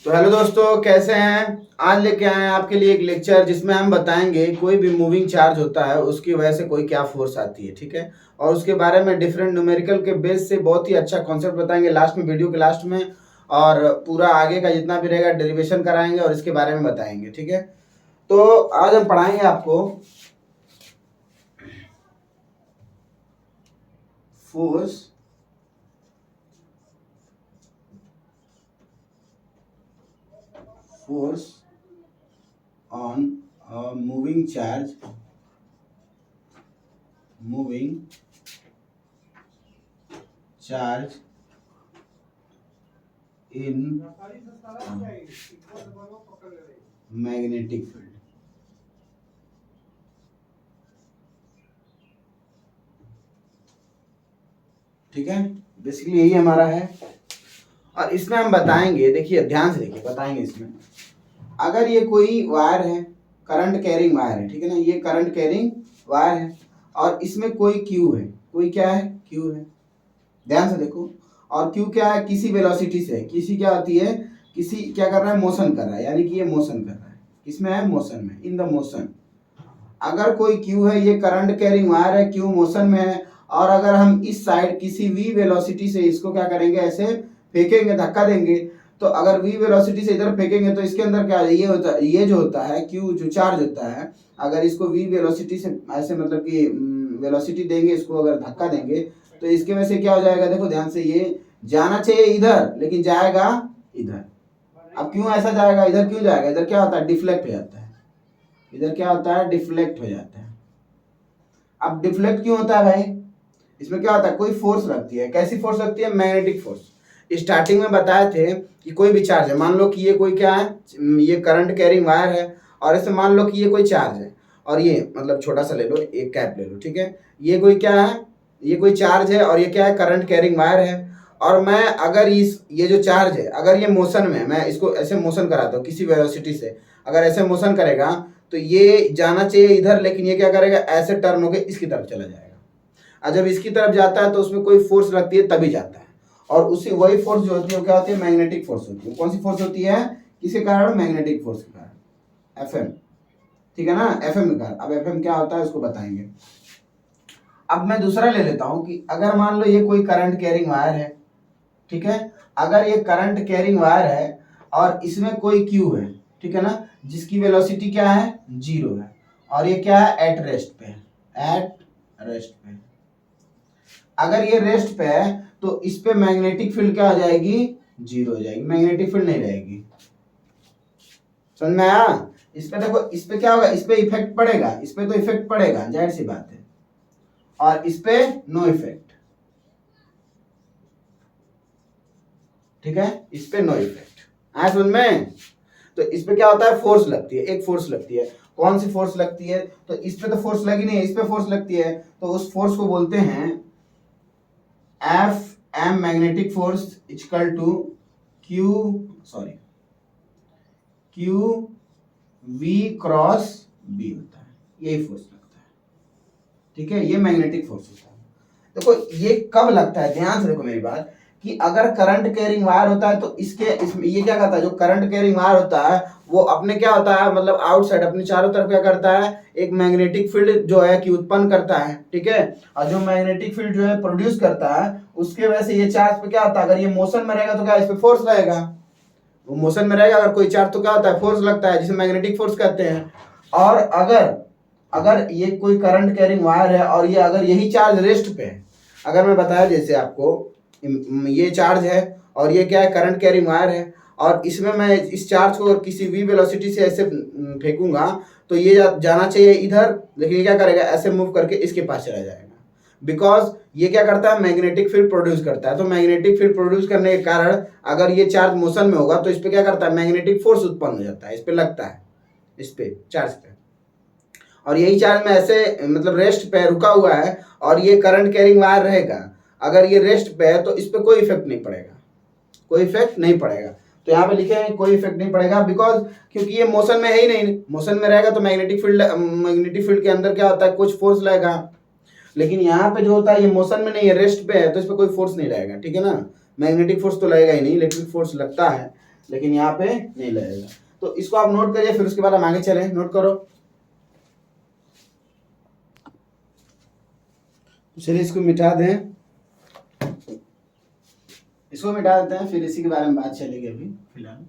तो हेलो दोस्तों, कैसे हैं। आज लेके आए हैं आपके लिए एक लेक्चर जिसमें हम बताएंगे कोई भी मूविंग चार्ज होता है उसकी वजह से कोई क्या फोर्स आती है। ठीक है, और उसके बारे में डिफरेंट न्यूमेरिकल के बेस से बहुत ही अच्छा कॉन्सेप्ट बताएंगे लास्ट में, वीडियो के लास्ट में। और पूरा आगे का जितना भी रहेगा डेरिवेशन कराएंगे और इसके बारे में बताएंगे। ठीक है, तो आज हम पढ़ाएंगे आपको force force on moving charge in magnetic field. ठीक है, बेसिकली यही हमारा है। और इसमें हम बताएंगे, देखिए ध्यान से देखिए, बताएंगे इसमें अगर ये कोई वायर है, करंट कैरिंग वायर है, ठीक है ना, ये करंट कैरिंग वायर है और इसमें कोई क्यू है, कोई क्या है, क्यू है। ध्यान से देखो, और क्यू क्या है, किसी वेलोसिटी से, किसी क्या होती है, किसी क्या कर रहा है, मोशन कर रहा है, यानी कि ये मोशन कर रहा है, किसमें है, मोशन में, इन द मोशन। अगर कोई क्यू है, ये करंट कैरिंग वायर है, क्यू मोशन में है, और अगर हम इस साइड किसी v वेलोसिटी से इसको क्या करेंगे, ऐसे फेंकेंगे, धक्का देंगे, तो अगर v वेलोसिटी से इधर फेंकेंगे तो इसके अंदर क्या ये होता है, ये जो होता है q जो चार्ज होता है, अगर इसको v वेलोसिटी से ऐसे मतलब कि वेलोसिटी देंगे, इसको अगर धक्का देंगे तो इसके वजह से क्या हो जाएगा, देखो ध्यान से, ये जाना चाहिए इधर लेकिन जाएगा इधर। अब क्यों ऐसा जाएगा, इधर क्यों जाएगा, इधर क्या होता है, डिफ्लेक्ट हो जाता है, इधर क्या होता है, डिफ्लेक्ट हो जाता है। अब डिफ्लेक्ट क्यों होता है भाई, इसमें क्या होता है, कोई फोर्स लगती है। कैसी फोर्स लगती है, मैग्नेटिक फोर्स। स्टार्टिंग में बताए थे कि कोई भी चार्ज है, मान लो कि ये कोई क्या है, ये करंट कैरिंग वायर है, और ऐसे मान लो कि ये कोई चार्ज है, और ये मतलब छोटा सा ले लो, एक कैप ले लो, ठीक है, ये कोई क्या है, ये कोई चार्ज है, और ये क्या है, करंट कैरिंग वायर है। और मैं अगर ये जो चार्ज है, अगर ये मोशन में, मैं इसको ऐसे मोशन कराता हूँ किसी वेलोसिटी से, अगर ऐसे मोशन करेगा तो ये जाना चाहिए इधर, लेकिन ये क्या करेगा, ऐसे टर्न होकर इसकी तरफ चला जाएगा। और जब इसकी तरफ जाता है तो उसमें कोई फोर्स लगती है तभी जाता है, और उसी वही फोर्स जो होती है वो क्या होती है, मैग्नेटिक फोर्स होती है। कौन सी फोर्स होती है, किसके कारण, मैग्नेटिक फोर्स के कारण, एफएम। ठीक है ना, एफएम के कारण। अब एफएम क्या होता है उसको बताएंगे। अब मैं दूसरा ले लेता हूं कि अगर मान लो ये कोई करंट कैरिंग वायर है, ठीक है, अगर ये करंट कैरिंग वायर है और इसमें कोई क्यू है, ठीक है ना, जिसकी वेलोसिटी क्या है, 0 है, और ये क्या है, एट रेस्ट पे है, एट रेस्ट पे। अगर ये रेस्ट पे है तो इस पे मैग्नेटिक फील्ड क्या हो जाएगी, 0 हो जाएगी, मैग्नेटिक फील्ड नहीं रहेगी। समझ में आया। इस पे देखो, इस पे क्या होगा, इस पे इफेक्ट पड़ेगा, इस पे तो इफेक्ट पड़ेगा, जाहिर सी बात है, और इस पे नो इफेक्ट। ठीक है, इस पे नो इफेक्ट आया समझ में। तो इस पे क्या होता है, फोर्स लगती है, एक फोर्स लगती है। कौन सी फोर्स लगती है, तो इस पे तो फोर्स लगी नहीं है, इस पे फोर्स लगती है, तो उस फोर्स को बोलते हैं F M, magnetic force equal to Q V cross B होता है, यही फोर्स लगता है। ठीक है, ये मैग्नेटिक फोर्स होता है। देखो ये कब लगता है, ध्यान से देखो मेरी बात, कि अगर करंट कैरिंग वायर होता है तो इसमें ये क्या करता है, जो करंट कैरिंग वायर होता है वो अपने क्या होता है, मतलब आउटसाइड अपने चारों तरफ क्या करता है, एक मैग्नेटिक फील्ड जो है कि उत्पन्न करता है। ठीक है, और जो मैग्नेटिक फील्ड जो है प्रोड्यूस करता है, उसके वजह से ये चार्ज पे क्या होता है, अगर ये मोशन में रहेगा तो क्या, इस पे फोर्स रहेगा, वो मोशन में रहेगा अगर कोई चार्ज तो क्या होता है, फोर्स लगता है, जिसे मैग्नेटिक फोर्स कहते हैं। और अगर अगर ये कोई करंट कैरिंग वायर है और ये अगर यही चार्ज रेस्ट पे है, अगर मैं बताया जैसे आपको, ये चार्ज है और ये क्या है, करंट कैरिंग वायर है, और इसमें मैं इस चार्ज को किसी v वेलोसिटी से ऐसे फेंकूंगा तो ये जाना चाहिए इधर, लेकिन ये क्या करेगा, ऐसे मूव करके इसके पास चला जाएगा, बिकॉज ये क्या करता है, मैग्नेटिक फील्ड प्रोड्यूस करता है। तो मैग्नेटिक फील्ड प्रोड्यूस करने के कारण अगर ये चार्ज मोशन में होगा तो इस पे क्या करता है, मैग्नेटिक फोर्स उत्पन्न हो जाता है, इस पे लगता है, इस पे चार्ज पे, और यही चार्ज में ऐसे मतलब रेस्ट पे रुका हुआ है, और ये करंट कैरिंग वायर रहेगा, अगर ये रेस्ट पे है तो इस पे कोई इफेक्ट नहीं पड़ेगा, कोई इफेक्ट नहीं पड़ेगा। तो यहाँ पे लिखे हैं कोई इफेक्ट नहीं पड़ेगा, बिकॉज क्योंकि ये मोशन में है ही नहीं, मोशन में रहेगा तो मैग्नेटिक फील्ड के अंदर क्या होता है, कुछ फोर्स लगेगा, लेकिन यहाँ पे जो होता है ये मोशन में नहीं है, रेस्ट पे है, तो इस पे कोई फोर्स नहीं रहेगा। ठीक है ना, मैग्नेटिक फोर्स तो लगेगा ही नहीं, इलेक्ट्रिक फोर्स लगता है, लेकिन यहाँ पे नहीं लगेगा। तो इसको आप नोट करिए, फिर उसके बाद हम आगे चलें। नोट करो। चलिए इसको मिटा दें, इसको मिटा देते हैं, फिर इसी के बारे में बात चलेगी अभी फिलहाल।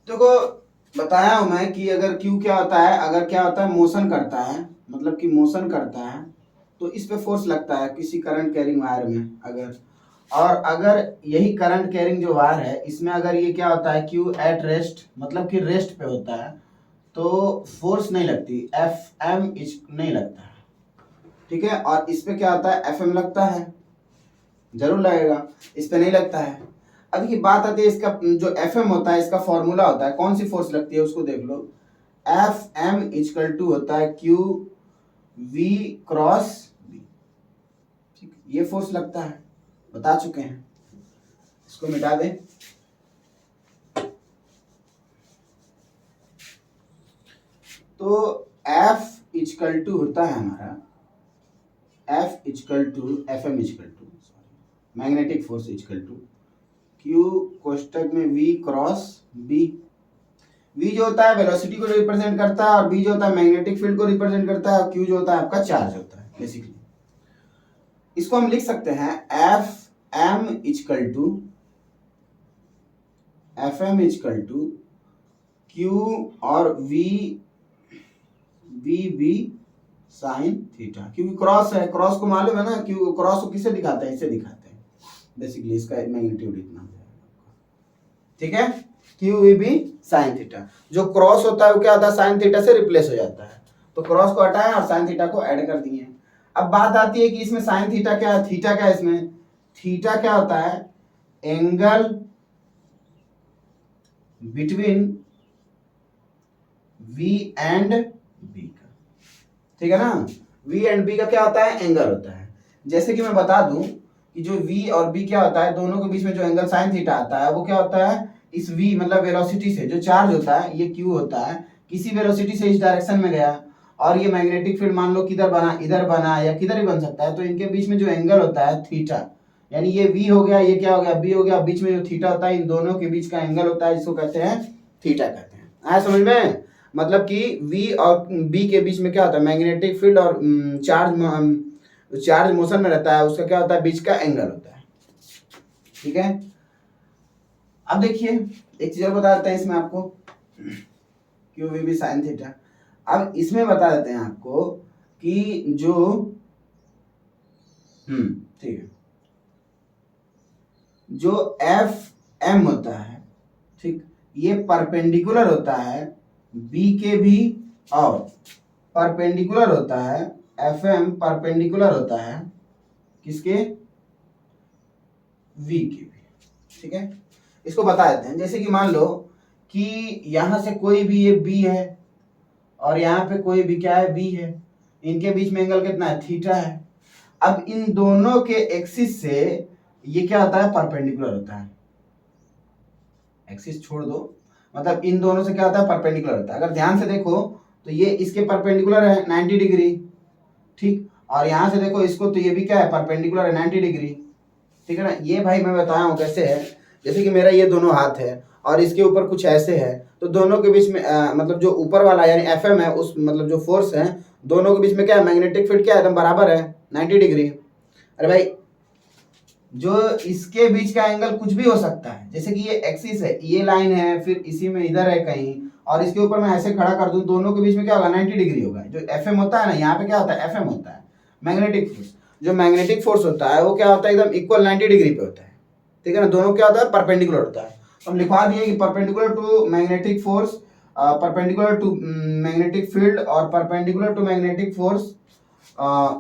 देखो बताया हूं मैं कि अगर Q क्या होता है, अगर क्या होता है मोशन करता है, मतलब कि मोशन करता है तो इस पे फोर्स लगता है किसी करंट कैरिंग वायर में अगर, और अगर यही करंट कैरिंग जो वायर है इसमें अगर ये क्या होता है Q एट रेस्ट, मतलब कि रेस्ट पे होता है, तो फोर्स नहीं लगती, Fm नहीं लगता है, ठीक है। और इस पे क्या होता है Fm लगता है, जरूर लगेगा, इस पे नहीं लगता है। अब देखिए बात आती है इसका जो Fm होता है, इसका फॉर्मूला होता है, कौन सी फोर्स लगती है उसको देख लो। Fm इक्वल टू होता है Q V क्रॉस B, ठीक, ये फोर्स लगता है, बता चुके हैं। इसको मिटा दें। तो F इक्वल टू होता है हमारा, F equal to Fm equal to magnetic force equal to Q कोष्टक में V क्रॉस B। V जो होता है वेलोसिटी को रिप्रेजेंट करता है और B जो होता है मैग्नेटिक फील्ड को रिप्रेजेंट करता है और Q जो होता है आपका चार्ज होता है बेसिकली। इसको हम लिख सकते हैं Fm इक्वल टू Q और V साइन थीटा, क्योंकि क्रॉस है, क्रॉस को मालूम है ना, क्यों क्रॉस को किससे दिखाते हैं, इससे दिखाते हैं बेसिकली, इसका मैग्नीट्यूड इतना हो जाएगा, ठीक है। QVB साइन थीटा, जो क्रॉस होता है वो क्या होता है साइन थीटा से रिप्लेस हो जाता है, तो क्रॉस को हटाए और साइन थीटा को ऐड कर दिए। अब बात आती है कि इसमें साइन थीटा क्या है, थीटा क्या है इसमें, थीटा क्या होता है angle between V and B का, ठीक है ना। V एंड B का क्या होता है एंगल होता है। जैसे कि मैं बता दूं कि जो V और B क्या होता है, दोनों के बीच में जो एंगल साइन थीटा आता है वो क्या होता है, इस V मतलब वेलोसिटी से जो चार्ज होता है ये Q होता है, किसी वेलोसिटी से इस डायरेक्शन में गया और ये मैग्नेटिक फील्ड मान लो किधर बना, इधर बना या किधर भी बन सकता है, तो इनके बीच में जो एंगल होता है थीटा, यानी ये V हो गया, ये क्या हो गया B हो गया, बीच में जो थीटा होता है इन दोनों के बीच का एंगल होता है, जिसको कहते हैं थीटा कहते हैं। आया समझ में, मतलब कि V और B के बीच में क्या होता है मैग्नेटिक फील्ड और चार्ज मोशन में रहता है, उसका क्या होता है बीच का एंगल होता है, ठीक है। अब देखिए एक चीज और बता देते हैं इसमें आपको, QVB साइन थीटा। अब इसमें बता देते हैं आपको कि जो ठीक है, जो Fm होता है, ठीक, ये परपेंडिकुलर होता है B के भी और परपेंडिकुलर होता है, Fm परपेंडिकुलर होता है किसके, V के भी, ठीक है। इसको बता देते हैं, जैसे कि मान लो कि यहां से कोई भी ये B है और यहाँ पे कोई भी क्या है B है, इनके बीच में एंगल कितना है थीटा है। अब इन दोनों के एक्सिस से ये क्या होता है परपेंडिकुलर होता है, एक्सिस छोड़ दो, मतलब इन दोनों से क्या होता है परपेंडिकुलर होता है। अगर ध्यान से देखो तो ये इसके परपेंडिकुलर है 90 डिग्री, ठीक, और यहां से देखो इसको तो ये भी क्या है परपेंडिकुलर है 90 डिग्री, ठीक है ना। ये भाई मैं बताया हूँ कैसे है, जैसे कि मेरा ये दोनों हाथ है और इसके ऊपर कुछ ऐसे है, तो दोनों के बीच में मतलब जो ऊपर वाला यानी Fm है उस मतलब जो फोर्स है दोनों के बीच में क्या है मैग्नेटिक फील्ड क्या है एकदम बराबर है 90 डिग्री। अरे भाई जो इसके बीच का एंगल कुछ भी हो सकता है, जैसे कि ये एक्सिस है, ये लाइन है, फिर इसी में इधर है कहीं, और इसके ऊपर मैं ऐसे खड़ा कर दूं, दोनों के बीच में क्या होगा 90 डिग्री होगा। जो Fm होता है ना, यहाँ पे क्या होता है Fm होता है मैग्नेटिक फोर्स, जो मैग्नेटिक फोर्स होता है वो क्या होता है एकदम इक्वल 90 डिग्री पे होता है, ठीक है ना। दोनों क्या होता है परपेंडिकुलर होता है, तो हम लिखवा दिए कि perpendicular to magnetic force, perpendicular to magnetic field और perpendicular to magnetic force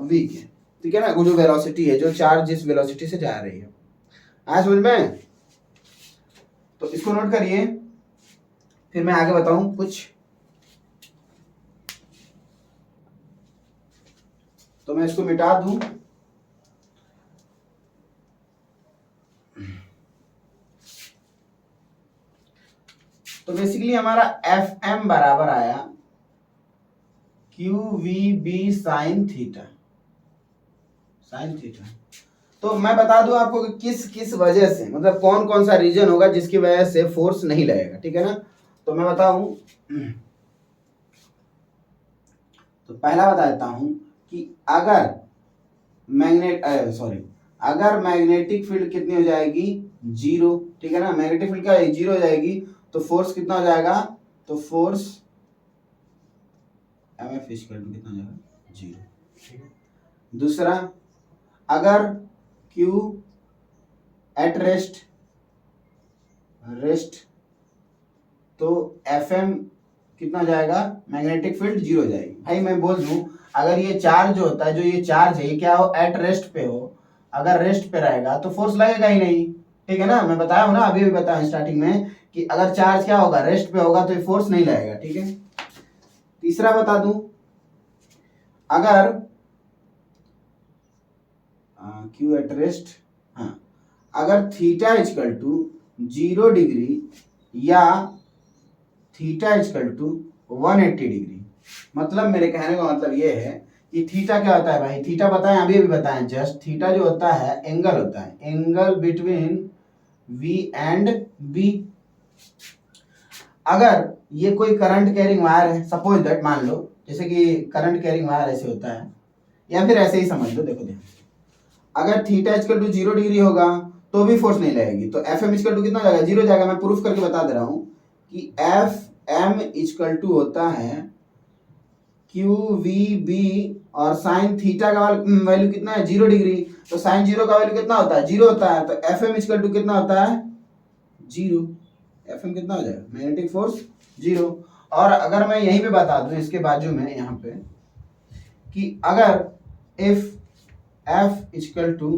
V के, ठीक है ना। वो जो वेलोसिटी है, जो चार्ज जिस वेलोसिटी से जा रही है, आया समझ में। तो इसको नोट करिए, फिर मैं आगे बताऊं कुछ। तो मैं इसको मिटा दूं, तो बेसिकली हमारा एफ एम बराबर आया Q V B sine theta. तो मैं बता दूं आपको कि किस किस वजह से, मतलब कौन कौन सा रीजन होगा जिसकी वजह से फोर्स नहीं लगेगा, ठीक है ना। तो मैं बताऊं, तो पहला बता देता हूं कि अगर अगर मैग्नेटिक फील्ड कितनी हो जाएगी, जीरो, ठीक है ना। मैग्नेटिक फील्ड क्या जीरो हो जाएगी, तो फोर्स कितना हो जाएगा, तो फोर्स एम एफ कितना हो जाएगा, जीरो, ठीक है। दूसरा, अगर Q एट रेस्ट तो FM कितना हो जाएगा, मैग्नेटिक फील्ड जीरो हो जाएगी। भाई मैं बोल दूं, अगर ये चार्ज जो होता है, जो ये चार्ज है, ये क्या हो, एट रेस्ट पे हो, अगर रेस्ट पे रहेगा तो फोर्स लगेगा ही नहीं, ठीक है ना। मैं बताया हूं ना, अभी भी बताया स्टार्टिंग में कि अगर चार्ज क्या होगा, रेस्ट पे होगा तो ये फोर्स नहीं लगेगा, ठीक है। तीसरा बता दूं, अगर Q एट रेस्ट, हाँ, अगर थीटा इजकल टू 0 डिग्री या थीटा इजकल टू 180 डिग्री, मतलब मेरे कहने का मतलब ये है कि थीटा क्या होता है भाई, थीटा बताएं, अभी भी बताएं जस्ट, थीटा जो होता है एंगल होता है, angle between V and B। अगर ये कोई करंट कैरिंग वायर है, सपोज दैट, मान लो जैसे कि करंट कैरिंग वायर ऐसे होता है, या फिर ऐसे ही समझ लो, देखो देखो, अगर थीटा इजकल टू 0 डिग्री होगा तो भी फोर्स नहीं लगेगी, तो एफ एम इजकल टू कितना जाएगा, जीरो जाएगा। मैं प्रूफ करके बता दे रहा हूं कि एफ एम इजकल टू होता है क्यू वी बी, और साइन थीटा का वैल्यू कितना है, 0 डिग्री, तो साइन जीरो का वैल्यू कितना होता है, जीरो होता है, तो एफ एम इजकल टू कितना होता है, जीरो। एफ एम कितना हो जाएगा, मैग्नेटिक फोर्स जीरो। और अगर मैं यहीं पे बता दूं इसके बाजू में यहाँ पे कि अगर if F equal to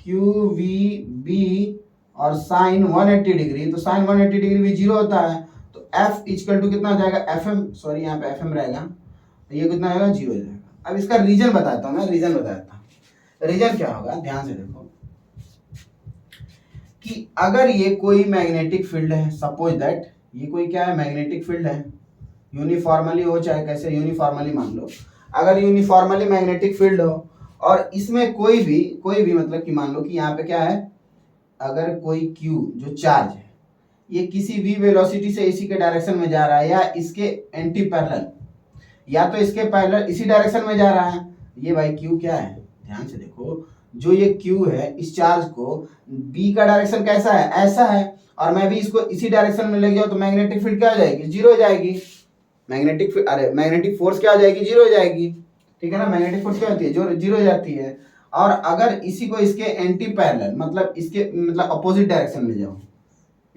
Q V B और साइन 180 डिग्री, तो साइन 180 डिग्री भी जीरो होता है, तो एफ इजकल टू कितना हो जाएगा, एफ एम, सॉरी यहाँ पे एफ एम रहेगा, तो ये कितना आएगा, जीरो हो जाएगा। अब इसका रीजन बताता हूँ मैं, रीजन बताता हूँ। रीजन क्या होगा, ध्यान से देखो कि अगर ये कोई मैग्नेटिक फील्ड है, सपोज दैट ये कोई क्या है, मैग्नेटिक फील्ड है, यूनिफॉर्मली हो चाहे कैसे, यूनिफॉर्मली मान लो, अगर यूनिफॉर्मली मैग्नेटिक फील्ड हो और इसमें कोई भी मतलब कि मान लो कि यहाँ पे क्या है, अगर कोई Q जो चार्ज है, ये किसी भी वेलोसिटी से इसी के डायरेक्शन में जा रहा है, या इसके एंटी पैरेलल, या तो इसके पैरेलल इसी डायरेक्शन में जा रहा है, ये भाई Q क्या है, ध्यान से देखो, जो ये Q है, इस चार्ज को B का डायरेक्शन कैसा है, ऐसा है, और मैं भी इसको इसी डायरेक्शन में ले जाऊं तो मैग्नेटिक फील्ड क्या हो जाएगी, जीरो हो जाएगी। मैग्नेटिक फोर्स क्या हो जाएगी, जीरो हो जाएगी, ठीक है ना। मैग्नेटिक फोर्स क्या होती है, जो जीरो हो जाती है। और अगर इसी को इसके एंटी पैरेलल, मतलब इसके मतलब अपोजिट डायरेक्शन में जाओ,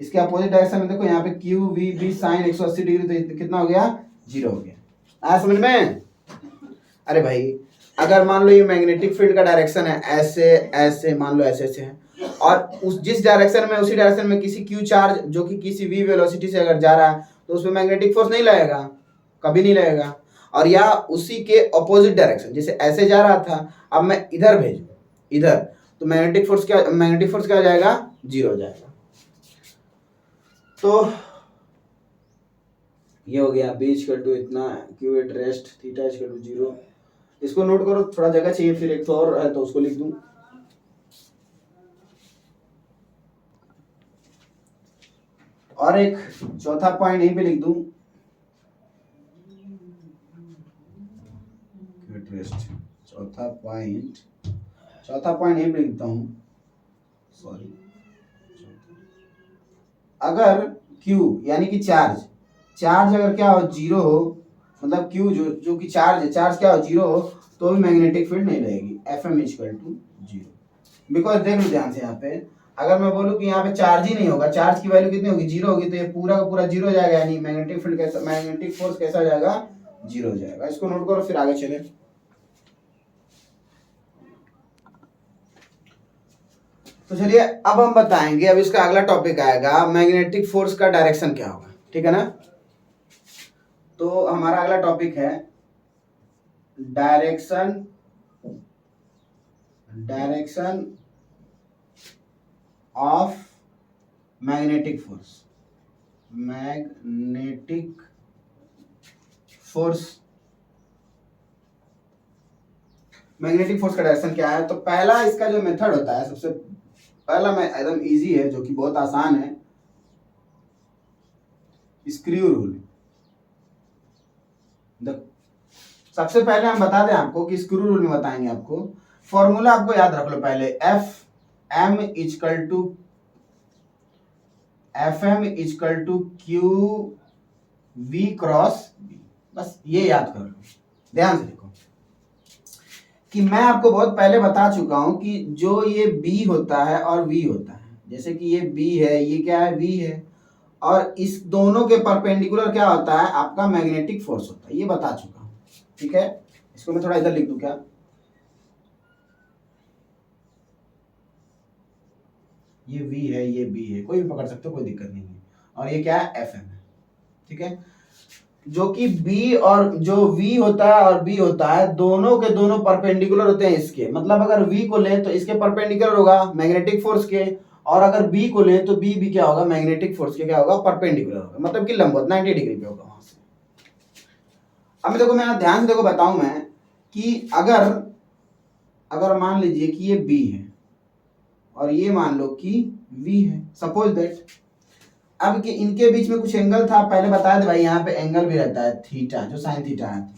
इसके अपोजिट डायरेक्शन में देखो, यहाँ पे Q V B sine 180 degree, तो कितना हो गया, जीरो हो गया। आया समझ में। अरे भाई, अगर मान लो ये मैग्नेटिक फील्ड का डायरेक्शन है ऐसे ऐसे, मान लो ऐसे ऐसे है, और उस जिस डायरेक्शन में, उसी डायरेक्शन में किसी क्यू चार्ज जो कि किसी वी वेलोसिटी से अगर जा रहा है, तो उसमें मैग्नेटिक फोर्स नहीं लगेगा, कभी नहीं लगेगा। और या उसी के अपोजिट डायरेक्शन, जैसे ऐसे जा रहा था, अब मैं इधर भेजू, इधर, तो मैग्नेटिक फोर्स क्या हो जाएगा, जीरो हो जाएगा। तो ये हो गया बी इक्वल टू इतना, Q at rest, theta equal to zero. इसको नोट करो, थोड़ा जगह चाहिए, फिर एक तो और है तो उसको लिख दूं। और एक चौथा पॉइंट यहीं पे लिख दूं, चौथा पॉइंट यहीं पे लिखता हूं, सॉरी। अगर Q यानी कि चार्ज अगर क्या हो, जीरो हो, मतलब Q जो कि चार्ज है, चार्ज क्या हो, जीरो हो, तो भी मैग्नेटिक फील्ड नहीं रहेगी, F M equal to zero. Because देख लो ध्यान से, यहाँ पे अगर मैं बोलूँ कि यहाँ पे चार्ज ही नहीं होगा, चार्ज की वैल्यू कितनी होगी, जीरो होगी, तो ये पूरा का पूरा जीरो हो जाएगा, यानी मैग्नेटिक फील्ड कैसा, मैग्नेटिक फोर्स कैसा हो जाएगा, जीरो हो जाएगा। इसको नोट करो, फिर आगे चले। तो चलिए अब हम बताएंगे, अब इसका अगला टॉपिक आएगा, मैग्नेटिक फोर्स का डायरेक्शन क्या होगा, ठीक है ना। तो हमारा अगला टॉपिक है direction of magnetic force. Magnetic force, magnetic force का डायरेक्शन क्या है? तो पहला इसका जो मेथड होता है, सबसे पहला में एकदम इजी है, जो कि बहुत आसान है, स्क्रू रूल। सबसे पहले हम बता दें आपको कि स्क्रू रूल में बताएंगे आपको, फॉर्मूला आपको याद रख लो पहले, F M Q V cross B, बस ये याद कर लो। ध्यान से देखो कि मैं आपको बहुत पहले बता चुका हूं कि जो ये बी होता है और वी होता है, जैसे कि ये बी है, ये क्या है? वी है, और इस दोनों के परपेंडिकुलर क्या होता है? आपका मैग्नेटिक फोर्स होता है, ये बता चुका हूं। ठीक है, इसको मैं थोड़ा इधर लिख दूं क्या? ये वी है, ये बी है, कोई भी पकड़ सकते हो, कोई दिक्कत नहीं है, और ये क्या है? एफ एम है। ठीक है, जो कि बी और जो वी होता है और बी होता है, दोनों के दोनों परपेंडिकुलर होते हैं इसके, मतलब अगर वी को लें तो इसके परपेंडिकुलर होगा मैग्नेटिक फोर्स के, और अगर बी को लें तो बी भी क्या होगा? मैग्नेटिक फोर्स के क्या होगा? परपेंडिकुलर होगा, मतलब कि लंबवत 90 डिग्री पे होगा वहां से। अब देखो, मैं ध्यान से देखो बताऊं मैं कि अगर मान लीजिए कि ये बी है और ये मान लो कि वी है, सपोज दैट, अब कि इनके बीच में कुछ एंगल था, पहले बताया था भाई, यहाँ पे एंगल भी रहता है थीटा, जो साइन थीटा है।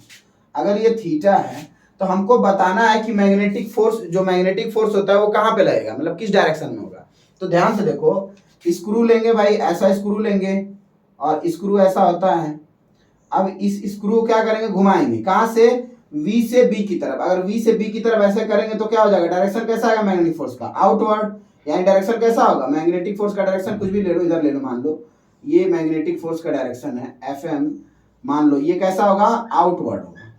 अगर ये थीटा है तो हमको बताना है कि मैग्नेटिक फोर्स, जो मैग्नेटिक फोर्स होता है वो कहाँ पे लगेगा, मतलब किस डायरेक्शन में होगा। तो ध्यान से देखो, स्क्रू लेंगे भाई, ऐसा स्क्रू लेंगे, और स्क्रू ऐसा होता है। अब इस स्क्रू को क्या करेंगे? घुमाएंगे, कहाँ से? वी से बी की तरफ। अगर वी से बी की तरफ ऐसे करेंगे तो क्या हो जाएगा? डायरेक्शन कैसा आएगा मैग्नेटिक फोर्स का? आउटवर्ड। यानी डायरेक्शन कैसा होगा? मैग्नेटिक फोर्स का डायरेक्शन कुछ भी ले लो, इधर ले लो, मान लो ये मैग्नेटिक फोर्स का डायरेक्शन है एफ एम, मान लो ये कैसा होगा? आउटवर्ड होगा,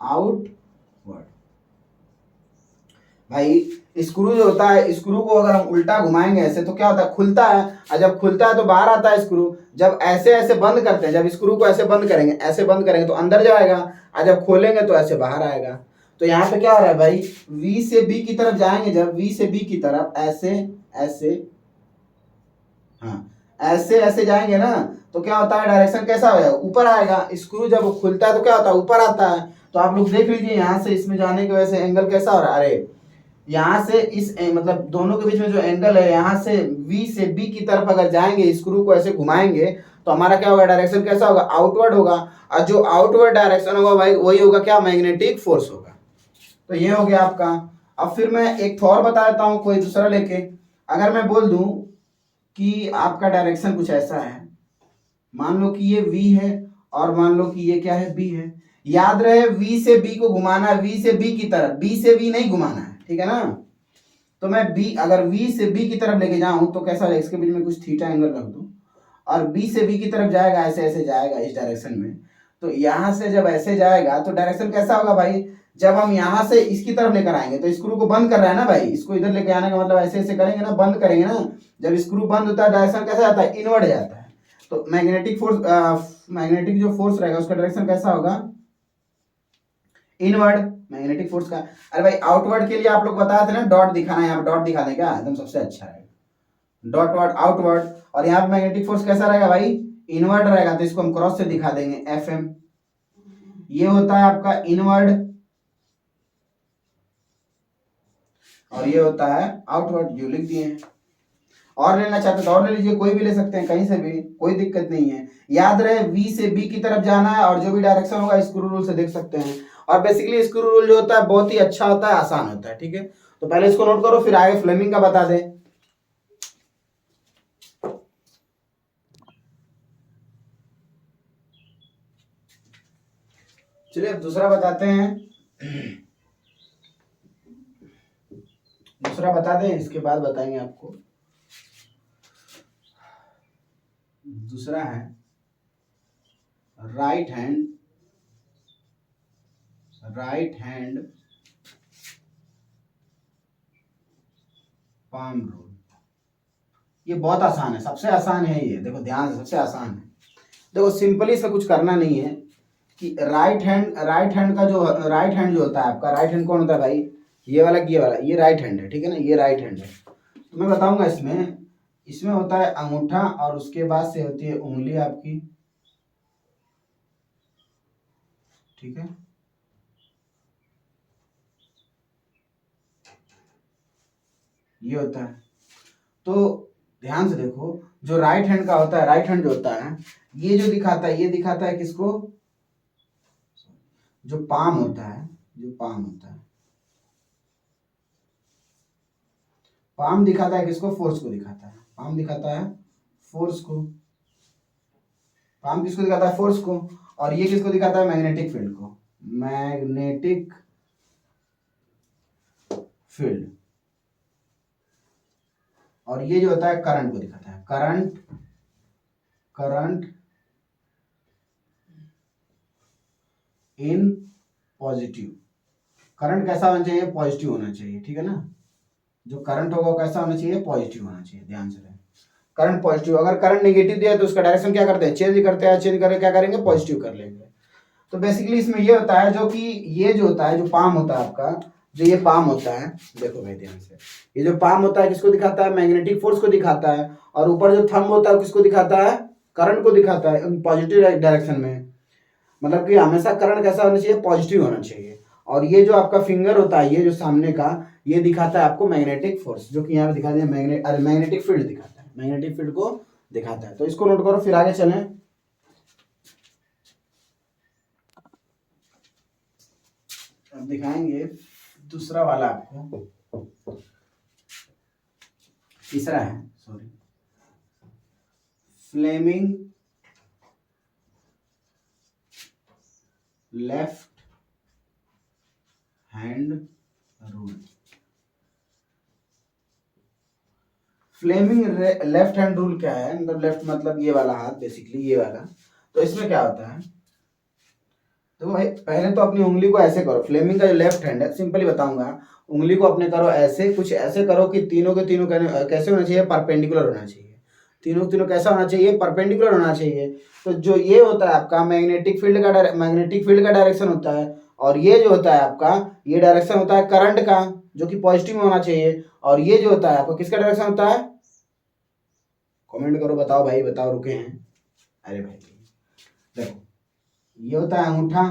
आउटवर्ड। भाई स्क्रू जो होता है, स्क्रू को अगर हम उल्टा घुमाएंगे ऐसे तो क्या होता है? खुलता है, और जब खुलता है तो बाहर आता है स्क्रू। जब ऐसे ऐसे बंद करते हैं, जब स्क्रू को ऐसे बंद करेंगे, ऐसे बंद करेंगे तो अंदर जाएगा, और जब खोलेंगे तो ऐसे बाहर आएगा। तो यहाँ पे क्या हो रहा है भाई? वी से बी की तरफ जाएंगे, जब वी से बी की तरफ ऐसे ऐसे, हाँ ऐसे ऐसे जाएंगे ना, तो क्या होता है? डायरेक्शन कैसा होगा? ऊपर आएगा। स्क्रू जब खुलता है तो क्या होता है? ऊपर आता है। तो आप लोग देख लीजिए यहाँ से इसमें जाने की वजह से एंगल कैसा हो रहा है? अरे यहाँ से इस मतलब दोनों के बीच में जो एंगल है, यहाँ से V से B की तरफ अगर जाएंगे, स्क्रू को ऐसे घुमाएंगे, तो हमारा क्या होगा? डायरेक्शन कैसा होगा? आउटवर्ड होगा, और जो आउटवर्ड डायरेक्शन होगा भाई, वही होगा क्या? मैग्नेटिक फोर्स होगा। तो ये हो गया आपका। अब फिर मैं एक और बता देता हूँ, कोई दूसरा लेके। अगर मैं बोल दूं कि आपका डायरेक्शन कुछ ऐसा है, मान लो कि ये V है, और मान लो कि ये क्या है? B है। याद रहे, V से B को घुमाना है, V से B की तरफ, B से V नहीं घुमाना है, ठीक है ना? तो मैं बी, अगर वी से बी की तरफ लेके जाऊं तो कैसा है? इसके बीच में कुछ थीटा एंगल रख दूं, और बी से बी की तरफ जाएगा, ऐसे ऐसे जाएगा इस डायरेक्शन में। तो यहां से जब ऐसे जाएगा तो डायरेक्शन कैसा होगा भाई? जब हम यहां से इसकी तरफ लेकर आएंगे, तो स्क्रू को बंद कर रहा है ना भाई, इसको इधर लेके आने का मतलब ऐसे ऐसे करेंगे ना, बंद करेंगे ना। जब स्क्रू बंद होता है, डायरेक्शन कैसा जाता है? इनवर्ड जाता है। तो मैग्नेटिक फोर्स, मैग्नेटिक जो फोर्स रहेगा उसका डायरेक्शन कैसा होगा? इनवर्ड, मैग्नेटिक फोर्स का। अरे भाई आउटवर्ड के लिए आप लोग बताए थे ना, डॉट दिखाना है, यहाँ पे डॉट दिखा दें क्या? एकदम सबसे अच्छा है, डॉट वर्ड आउटवर्ड। और यहाँ पे मैग्नेटिक फोर्स कैसा रहेगा भाई? इनवर्ड रहेगा, तो इसको हम क्रॉस से दिखा देंगे, एफ एम। ये होता है आपका इनवर्ड, और ये होता है आउटवर्ड, जो लिख दिए हैं। और लेना चाहते तो और ले लीजिए, कोई भी ले सकते हैं, कहीं से भी, कोई दिक्कत नहीं है। याद रहे, वी से बी की तरफ जाना है, और जो भी डायरेक्शन होगा स्क्रू रूल से देख सकते हैं। और बेसिकली स्क्रू रूल जो होता है बहुत ही अच्छा होता है, आसान होता है, ठीक है? तो पहले इसको नोट करो, फिर आगे फ्लेमिंग का बता दें। चलिए अब दूसरा बताते हैं, दूसरा बता दें, इसके बाद बताएंगे आपको। दूसरा है राइट हैंड पाम रूल। ये बहुत आसान है, सबसे आसान है ये, देखो ध्यान से, सबसे आसान है। देखो सिंपली इसमें कुछ करना नहीं है कि राइट हैंड का जो राइट हैंड जो होता है आपका, राइट हैंड कौन होता है भाई? ये वाला कि ये वाला? ये राइट हैंड है, ठीक है ना? ये राइट हैंड है। तो मैं बताऊंगा इसमें इसमें होता है अंगूठा और उसके बाद से होती है उंगली आपकी, ठीक है। ये होता है। तो ध्यान से देखो, जो राइट हैंड का होता है, राइट हैंड जो होता है ये जो दिखाता है, ये दिखाता है किसको, जो पाम होता है, जो पाम होता है, पाम दिखाता है किसको, फोर्स को दिखाता है। पाम दिखाता है फोर्स को, पाम किसको दिखाता है, फोर्स को। और ये किसको दिखाता है, मैग्नेटिक फील्ड को, मैग्नेटिक फील्ड। और ये जो होता है करंट को दिखाता है, current, current in positive. Current कैसा होना चाहिए, पॉजिटिव होना चाहिए, ठीक है ना। जो करंट होगा वो कैसा होना चाहिए, पॉजिटिव होना चाहिए, ध्यान से रहे। करंट पॉजिटिव, अगर करंट नेगेटिव दिया तो उसका डायरेक्शन क्या करते हैं, चेंज करते हैं, चेंज करके क्या करेंगे, पॉजिटिव कर लेंगे। तो बेसिकली इसमें ये होता है, जो कि ये जो होता है, जो पाम होता है आपका, जो ये पाम होता है, देखो भाई ध्यान से, ये जो पाम होता है किसको दिखाता है, मैग्नेटिक फोर्स को दिखाता है। और ऊपर जो थंब होता है किसको दिखाता है, करंट को दिखाता है, पॉजिटिव डायरेक्शन में। मतलब कि हमेशा करंट कैसा होना चाहिए, पॉजिटिव होना चाहिए। और ये जो आपका फिंगर होता है, ये जो सामने का, ये दिखाता है आपको मैग्नेटिक फोर्स, जो कि यहाँ पे दिखा दिया, मैग्नेटिक फील्ड दिखाता है, मैग्नेटिक फील्ड को दिखाता है। तो इसको नोट करो, फिर आगे चलें। अब दिखाएंगे दूसरा वाला आपको, तीसरा है, sorry, Fleming left hand rule. Fleming left hand rule क्या है, मतलब लेफ्ट मतलब ये वाला हाथ, बेसिकली ये वाला। तो इसमें क्या होता है, तो भाई पहले तो अपनी उंगली को ऐसे करो, फ्लेमिंग का जो लेफ्ट हैंड है, सिंपली बताऊंगा, उंगली को अपने करो ऐसे, कुछ ऐसे करो कि तीनों के तीनों कैसे होना चाहिए, परपेंडिकुलर होना चाहिए। तीनों तीनों कैसा होना चाहिए, परपेंडिकुलर होना चाहिए। तो जो ये होता है आपका मैग्नेटिक फील्ड का, मैग्नेटिक फील्ड का डायरेक्शन होता है। और ये जो होता है आपका, ये डायरेक्शन होता है करंट का, जो कि पॉजिटिव में होना चाहिए। और ये जो होता है आपका किसका डायरेक्शन होता है, कमेंट करो, बताओ भाई, बताओ, रुके हैं, अरे भाई देखो, ये होता है अंगूठा,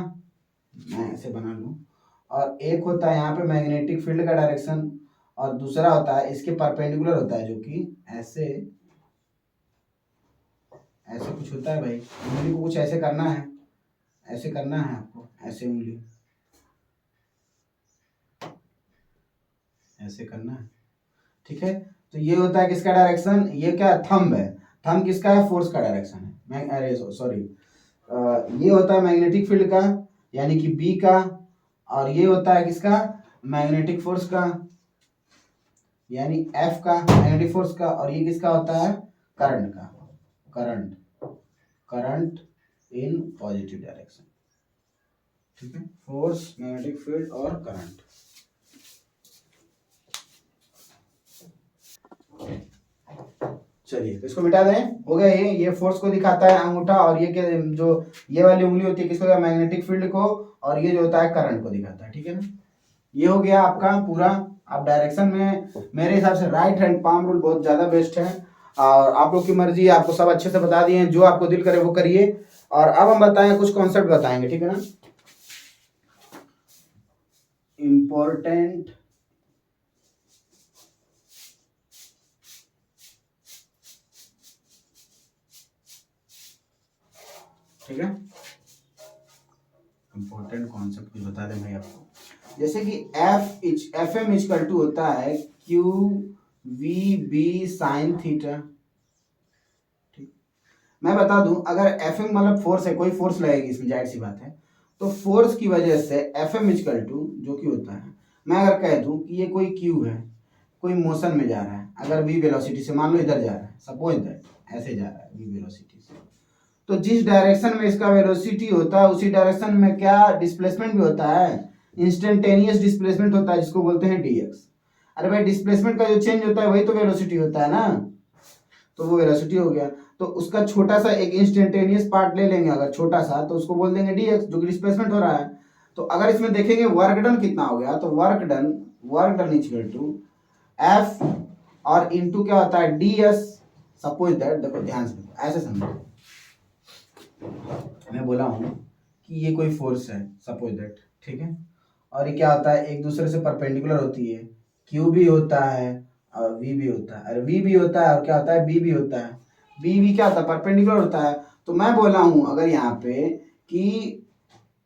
मैं ऐसे बना लूं। और एक होता है यहाँ पे मैग्नेटिक फील्ड का डायरेक्शन, और दूसरा होता है इसके परपेंडिकुलर होता है, जो कि ऐसे, ऐसे कुछ होता है भाई। उंगली को कुछ ऐसे करना है, ऐसे करना है आपको, ऐसे उंगली ऐसे करना है, ठीक है। तो ये होता है किसका डायरेक्शन, ये क्या थंब है, थंब किसका है, फोर्स का डायरेक्शन है। मैं अरे सॉरी, ये होता है मैग्नेटिक फील्ड का, यानी कि बी का। और ये होता है किसका, मैग्नेटिक फोर्स का, यानी एफ का, मैग्नेटिक फोर्स का। और ये किसका होता है, करंट का, current, current in positive direction, ठीक है। फोर्स, मैग्नेटिक फील्ड और करंट। चलिए तो इसको मिटा दें, हो गया। ये फोर्स को दिखाता है अंगूठा, और ये क्या, जो ये वाली उंगली होती है किसको, मैग्नेटिक फील्ड को। और ये जो होता है करंट को दिखाता है, ठीक है ना। ये हो गया आपका पूरा। आप डायरेक्शन में मेरे हिसाब से राइट हैंड पाम रूल बहुत ज़्यादा बेस्ट है। और आप लोग की मर्जी है, आपको सब अच्छे से बता दिए हैं, जो आपको दिल करे वो करिए। और अब हम बताएं, कुछ कॉन्सेप्ट बताएंगे, ठीक है ना। इम्पोर्टेंट ठीक है, इम्पोर्टेंट कॉन्सेप्ट कुछ बता दें भाई आपको। जैसे कि एफ एम इजकल टू होता है Q V B sine theta. ठीक, मैं बता दूं, अगर एफ एम मतलब फोर्स है, कोई फोर्स लगेगी इसमें, जाहिर सी बात है। तो फोर्स की वजह से एफ एम इजकल टू जो कि होता है, मैं अगर कह दूं कि ये कोई क्यू है, कोई मोशन में जा रहा है, अगर वी वेलोसिटी से, मान लो इधर जा रहा है, सपोज दैट ऐसे जा रहा है वी वेलोसिटी से, तो जिस डायरेक्शन में इसका वेलोसिटी होता है उसी डायरेक्शन में क्या डिस्प्लेसमेंट भी होता है, इंस्टेंटेनियस डिस्प्लेसमेंट होता है, जिसको बोलते हैं डीएक्स। अरे भाई, डिस्प्लेसमेंट का जो चेंज होता है वही तो वेलोसिटी होता है ना, तो वो वेलोसिटी हो गया। तो उसका छोटा सा एक इंस्टेंटेनियस पार्ट ले लेंगे अगर छोटा सा, तो उसको बोल देंगे डीएक्स, जो कि डिस्प्लेसमेंट हो रहा है। तो अगर इसमें देखेंगे वर्क डन कितना हो गया, तो work done equal to F और इनटू क्या होता है, डीएस, सपोज दैट, देखो ध्यान से ऐसे समझो, मैं बोला हूँ कि ये कोई फोर्स है सपोज दैट, ठीक है, और ये क्या होता है, एक दूसरे से परपेंडिकुलर होती है, Q भी होता है और V भी होता है, अरे V भी होता है और क्या होता है, B भी होता है, B भी क्या होता है, परपेंडिकुलर होता है। तो मैं बोला हूँ अगर यहाँ पे कि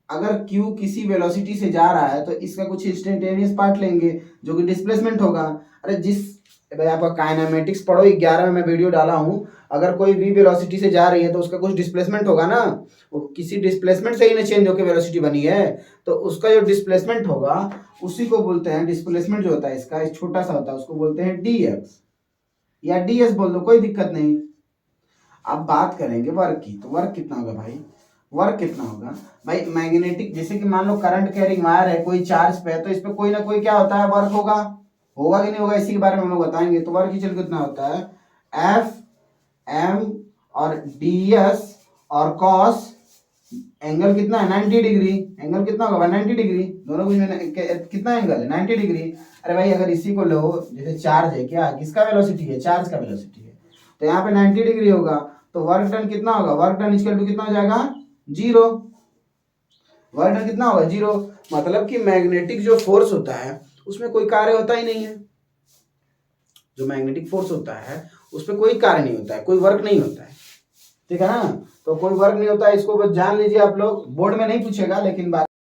अगर Q किसी वेलोसिटी से जा रहा है तो इसका कुछ इंस्टेंटेनियस पार्ट लेंगे जो कि डिस्प्लेसमेंट होगा। अरे भाई आपका काइनेमेटिक्स पढ़ो, 11 में मैं वीडियो डाला हूँ, अगर कोई v वेलोसिटी से जा रही है तो उसका कुछ डिस्प्लेसमेंट होगा ना, वो किसी डिस्प्लेसमेंट से ही ना चेंज होकर वेलोसिटी बनी है, तो उसका जो डिस्प्लेसमेंट होगा उसी को बोलते हैं, डिस्प्लेसमेंट जो होता है इसका एक छोटा सा होता है उसको बोलते हैं dx या ds बोल दो, कोई दिक्कत नहीं। अब बात करेंगे वर्क की, तो वर्क कितना होगा भाई, वर्क कितना होगा भाई, मैग्नेटिक, जैसे कि मान लो करंट कैरिंग वायर है, कोई चार्ज पे है, तो इस पे कोई ना कोई क्या होता है, वर्क होगा, होगा कि नहीं होगा, इसी के बारे में हम लोग बताएंगे। तो वर्क चल कितना होता है, एफ एम और ds और कॉस, एंगल कितना है 90 डिग्री, एंगल कितना होगा 90 डिग्री, दोनों कुछ में कितना एंगल है 90 डिग्री। अरे भाई अगर इसी को लो, जैसे चार्ज है, क्या किसका वेलोसिटी है, चार्ज का वेलोसिटी है, तो यहाँ पे 90 डिग्री होगा, तो वर्क डन कितना होगा, वर्क डन इक्वल टू कितना हो जाएगा, 0। वर्क डन कितना होगा, 0। मतलब कि मैग्नेटिक जो फोर्स होता है उसमें कोई कार्य होता ही नहीं है, जो मैग्नेटिक फोर्स होता है उसमें कोई कार्य नहीं होता है, कोई वर्क नहीं होता है, ठीक है ना, तो कोई वर्क नहीं होता है, इसको बस जान लीजिए आप लोग, बोर्ड में नहीं पूछेगा लेकिन बात